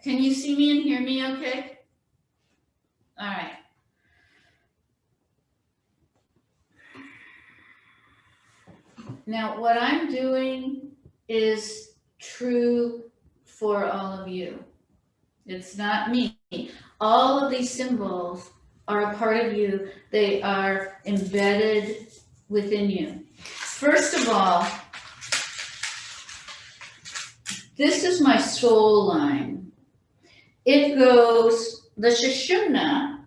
Can you see me and hear me okay? All right. Now, what I'm doing is true for all of you. It's not me. All of these symbols are a part of you. They are embedded within you. First of all, this is my soul line. It goes, the Sushumna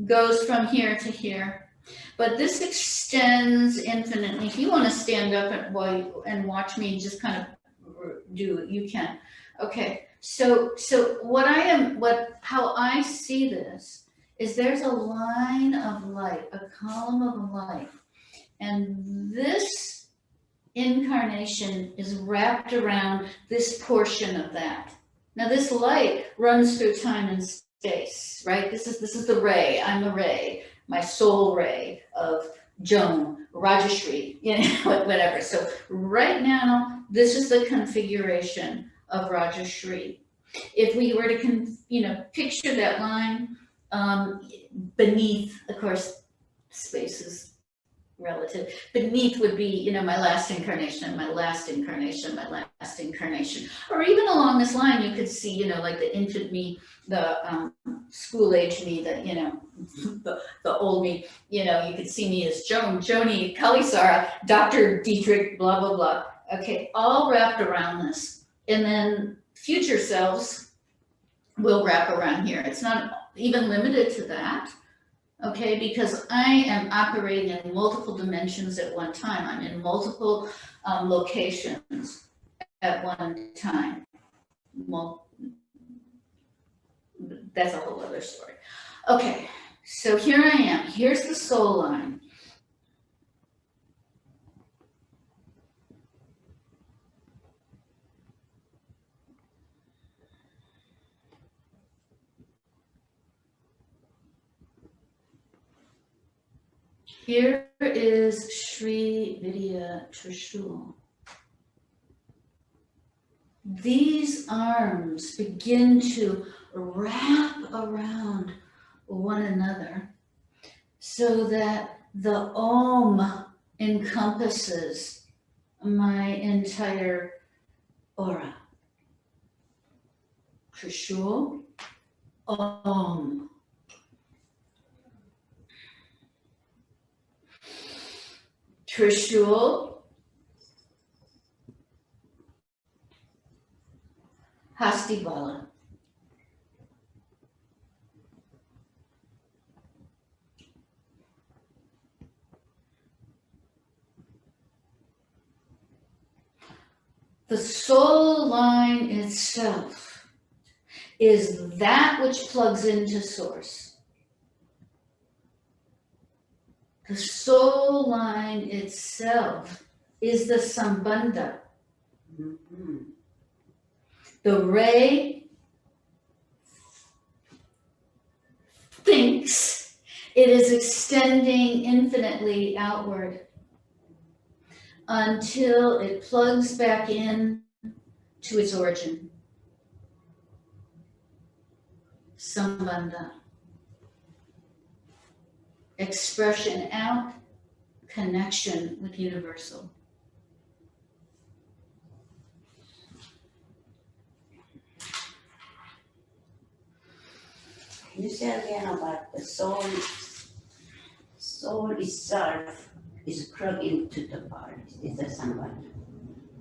goes from here to here, but this extends infinitely. If you want to stand up and watch me just kind of do it, you can. Okay, so how I see this is there's a line of light, a column of light, and this incarnation is wrapped around this portion of that. Now this light runs through time and space, right? This is the ray. I'm the ray, my soul ray of Joan, Rajashri, whatever. So right now, this is the configuration of Rajashri. If we were to, picture that line beneath, of course, space is relative. Beneath would be, my last incarnation, my last incarnation, my last incarnation. Or even along this line, you could see, like the infant me, the school age me, the old me, you could see me as Joan, Joni, Kali Sara, Dr. Dietrich, blah, blah, blah. Okay, all wrapped around this. And then future selves will wrap around here. It's not even limited to that. Okay, because I am operating in multiple dimensions at one time. I'm in multiple locations at one time. Well, that's a whole other story. Okay, so here I am. Here's the soul line. Here is Sri Vidya Trishul. These arms begin to wrap around one another so that the Om encompasses my entire aura. Trishul, Om. Trishul, Hastibala. The soul line itself is that which plugs into source. The soul line itself is the sambandha. Mm-hmm. The ray thinks it is extending infinitely outward until it plugs back in to its origin. Sambandha. Expression out, connection with universal. Can you say again about the soul? Soul itself is plugged into the body. Is that somebody?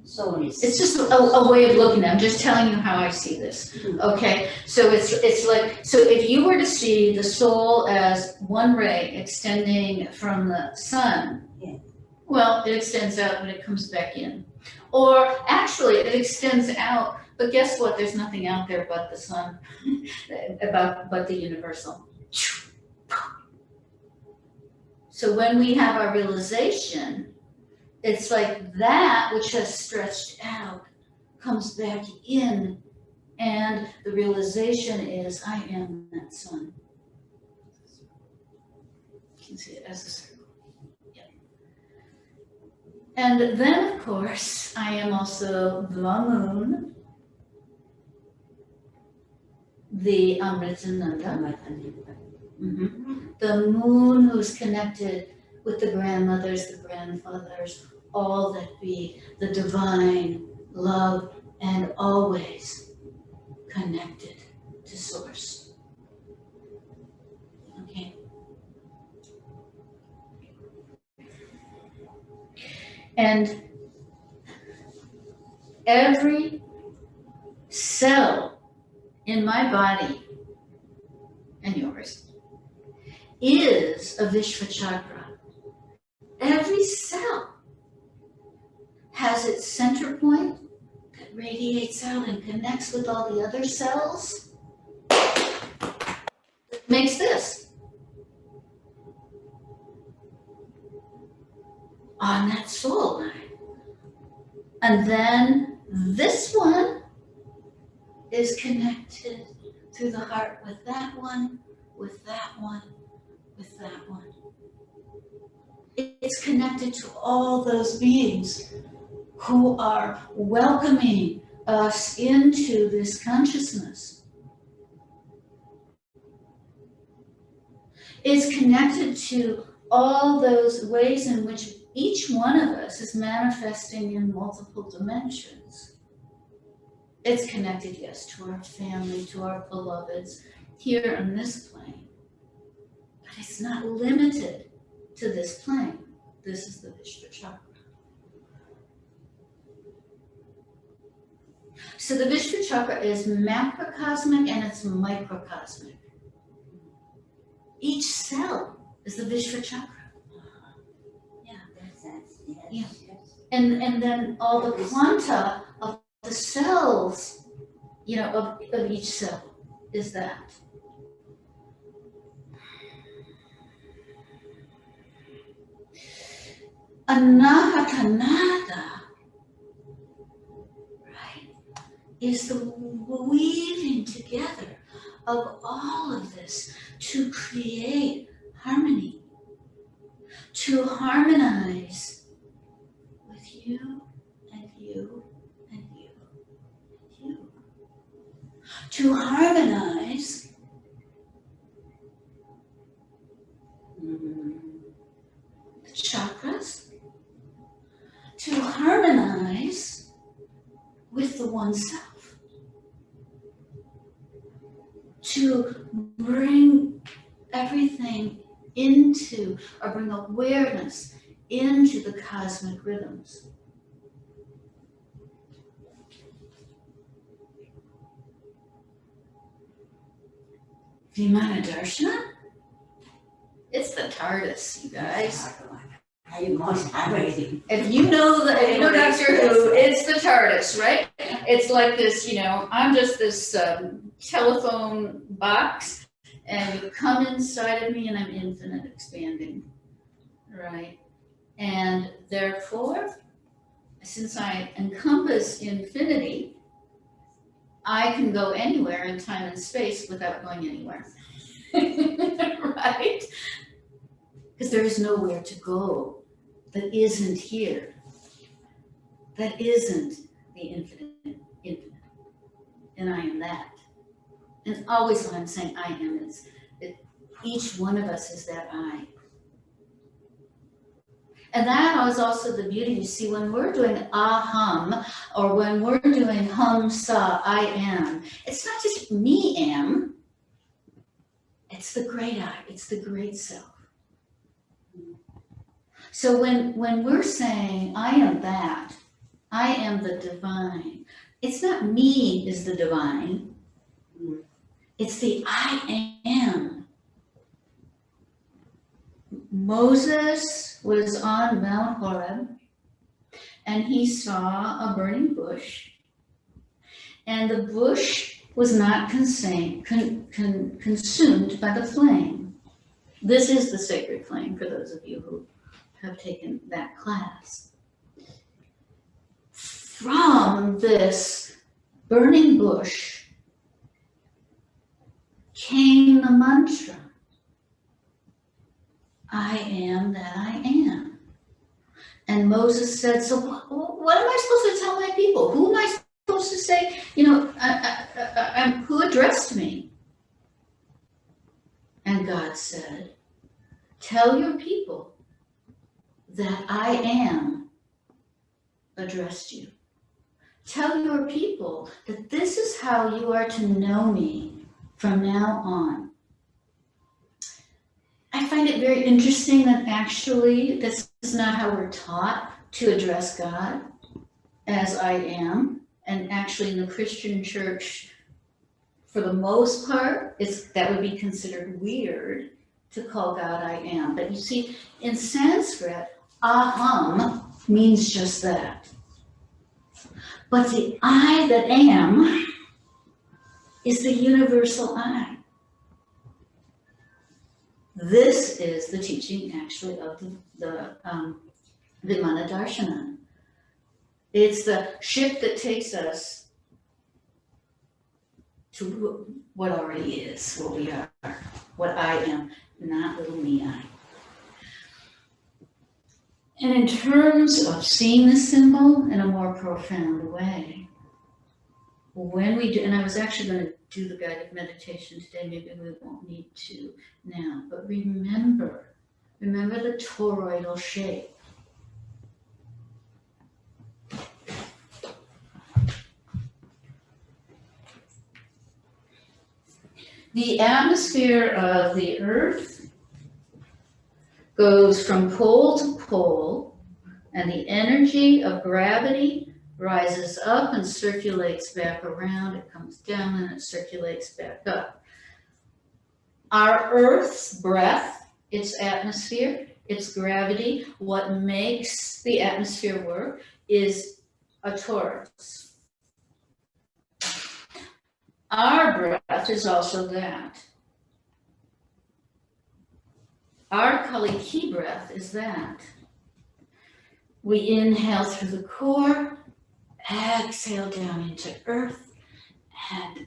Soul is. It's just a way of looking at it. I'm just telling you how I see this. Okay, so it's like, so if you were to see the soul as one ray extending from the sun, yeah. Well, it extends out but it comes back in. Or actually it extends out, but guess what? There's nothing out there but the sun, but the universal. So when we have our realization, it's like that which has stretched out comes back in, and the realization is, I am that sun. You can see it as a circle. Yeah. And then, of course, I am also the moon. the Amritananda. The moon who's connected with the grandmothers, the grandfathers, all that be, the divine love, and always connected to source. Okay. And every cell in my body and yours is a Vishva chakra. Every cell has its center point that radiates out and connects with all the other cells. It makes this. On that soul line. And then this one is connected through the heart with that one, with that one, with that one. It's connected to all those beings who are welcoming us into this consciousness. It's connected to all those ways in which each one of us is manifesting in multiple dimensions. It's connected, yes, to our family, to our beloveds here on this plane. But it's not limited to this plane. This is the Vishva chakra. So the Vishva chakra is macrocosmic and it's microcosmic. Each cell is the Vishva chakra. Yeah. And then all the quanta of the cells, of each cell is that. Anahatanada, right, is the weaving together of all of this to create harmony, to harmonize with you and you and you and you, to harmonize the chakras, to harmonize with the oneself, to bring everything into, or bring awareness into the cosmic rhythms. Vimana Darshana? It's the TARDIS, you guys. If you know Doctor Who, it's the TARDIS, right? It's like this, I'm just this telephone box, and you come inside of me and I'm infinite expanding, right? And therefore, since I encompass infinity, I can go anywhere in time and space without going anywhere, right? Because there is nowhere to go that isn't here, that isn't the infinite. And I am that. And always when I'm saying I am, each one of us is that I. And that is also the beauty. You see, when we're doing aham, or when we're doing hum sa, I am, it's not just me am, it's the great I, it's the great self. So when we're saying I am that, I am the divine, it's not me is the divine, it's the I am. Moses was on Mount Horeb and he saw a burning bush, and the bush was not consumed by the flame. This is the sacred flame for those of you who have taken that class. From this burning bush came the mantra, I am that I am. And Moses said, so what am I supposed to tell my people? Who am I supposed to say, I'm good addressed me. And God said, tell your people that I am addressed you. Tell your people that this is how you are to know me from now on. I find it very interesting that actually this is not how we're taught to address God as I am. And actually in the Christian church, for the most part, that would be considered weird to call God I am. But you see, in Sanskrit, aham means just that. But the I that am is the universal I. This is the teaching actually of the Vimana Darshana. It's the ship that takes us to what already is, what we are, what I am, not little me I. And in terms of seeing the symbol in a more profound way, when we do, and I was actually going to do the guided meditation today, maybe we won't need to now, but remember the toroidal shape. The atmosphere of the earth goes from pole to pole, and the energy of gravity rises up and circulates back around. It comes down and it circulates back up. Our Earth's breath, its atmosphere, its gravity, what makes the atmosphere work is a torus. Our breath is also that. Our Kali Ki breath is that. We inhale through the core, exhale down into earth, and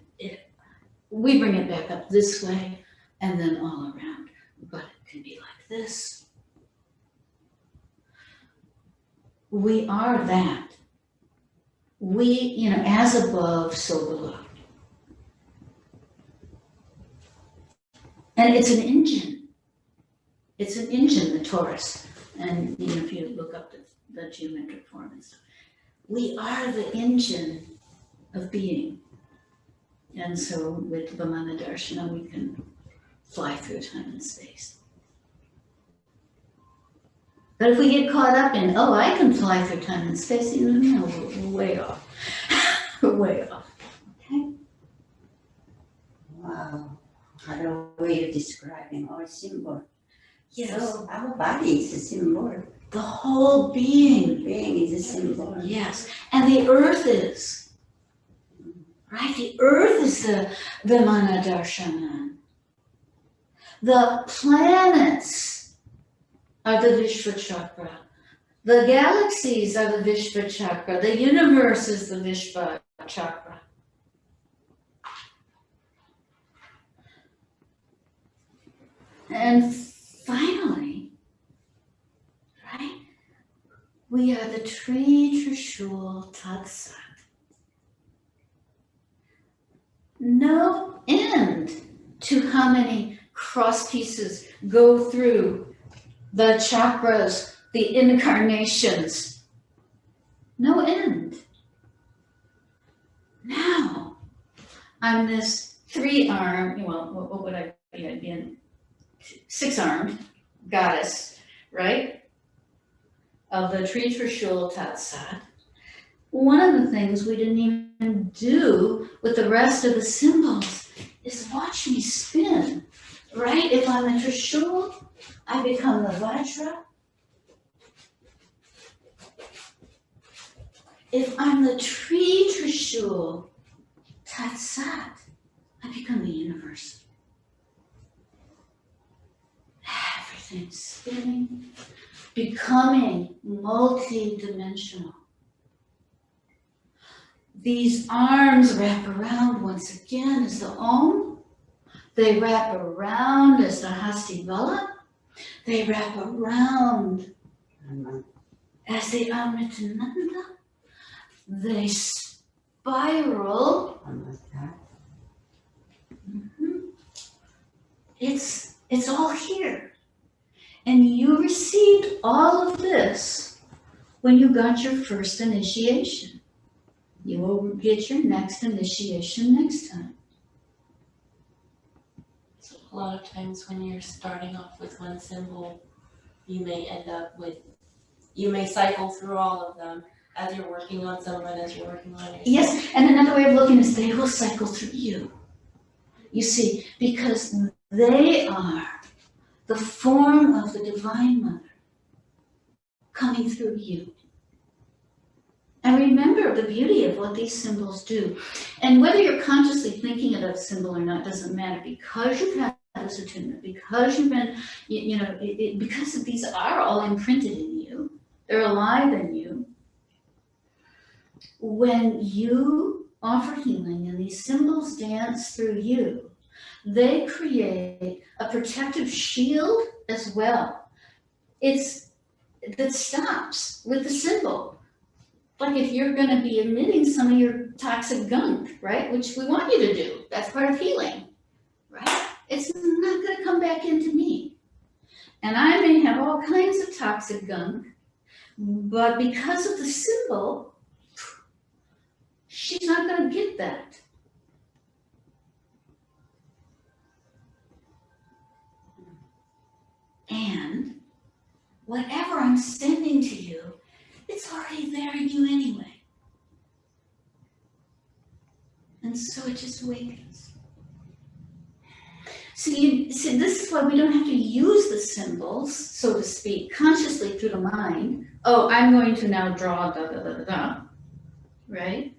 we bring it back up this way and then all around. But it can be like this. We are that. We, as above, so below. And it's an engine. It's an engine, the torus. And if you look up the geometric form and stuff, we are the engine of being. And so with Vimana Darshana, we can fly through time and space. But if we get caught up in, I can fly through time and space, we're way off. We're way off. Okay? Wow. I don't know way you're describing our symbol. Yes. So our body is a symbol. The whole being. Being is a symbol. Yes. And the earth is. Right? The earth is the Vimana Darshana. The planets are the Vishva Chakra. The galaxies are the Vishva Chakra. The universe is the Vishva Chakra. And finally, right, we are the Tri Trishul Tat Sat. No end to how many cross pieces go through the chakras, the incarnations. No end. Now, I'm this three-armed, what would I be? I'd be a six-armed goddess, right? Of the Tri Trishul Tat Sat. One of the things we didn't even do with the rest of the symbols is watch me spin, right? If I'm the Trishul, I become the Vajra. If I'm the Tri Trishul Tat Sat, I become the universe. Everything's spinning, becoming multi-dimensional. These arms wrap around once again as the Om. They wrap around as the Hastivala. They wrap around as the Amritananda. They spiral it's all here. And you received all of this when you got your first initiation. You will get your next initiation next time. So a lot of times when you're starting off with one symbol, you may end up with, you may cycle through all of them as you're working on someone, as you're working on yourself. Yes, and another way of looking is they will cycle through you. You see, because they are the form of the Divine Mother coming through you. And remember the beauty of what these symbols do. And whether you're consciously thinking of a symbol or not doesn't matter, because you've had this attunement, because you've been, because these are all imprinted in you, they're alive in you. When you offer healing and these symbols dance through you, they create a protective shield as well. That stops with the symbol. Like if you're going to be emitting some of your toxic gunk, right? Which we want you to do. That's part of healing, right? It's not going to come back into me. And I may have all kinds of toxic gunk, but because of the symbol, she's not going to get that. And whatever I'm sending to you, it's already there in you anyway. And so it just awakens. See, this is why we don't have to use the symbols, so to speak, consciously through the mind. Oh, I'm going to now draw da da da da da, right?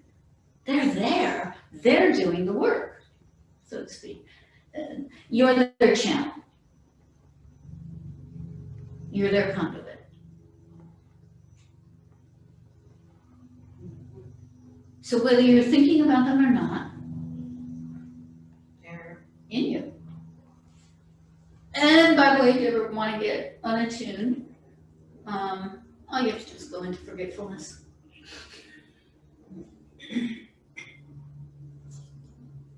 They're there. They're doing the work, so to speak. You're their channel. You're their conduit. So whether you're thinking about them or not, they're in you. And by the way, if you ever want to get unattuned, all you have to do is go into forgetfulness.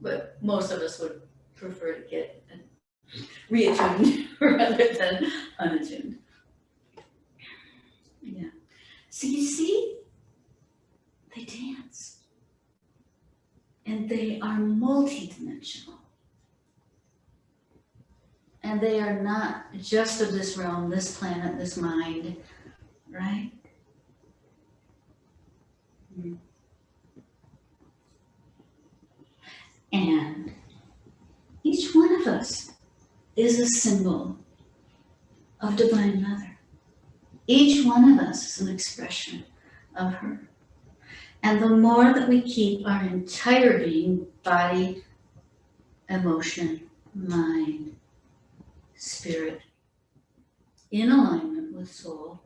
But most of us would prefer to get reattuned rather than unattuned. Yeah. So you see, they dance. And they are multidimensional. And they are not just of this realm, this planet, this mind, right? And each one of us is a symbol of Divine Mother. Each one of us is an expression of her. And the more that we keep our entire being, body, emotion, mind, spirit, in alignment with soul,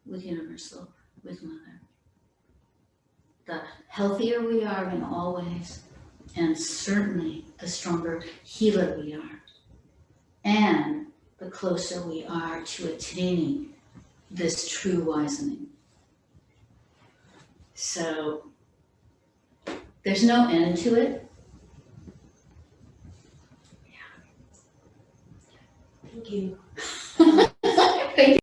with universal, with Mother, the healthier we are in all ways, and certainly the stronger healer we are, and the closer we are to attaining this true wisening. So there's no end to it. Thank you. Thank you.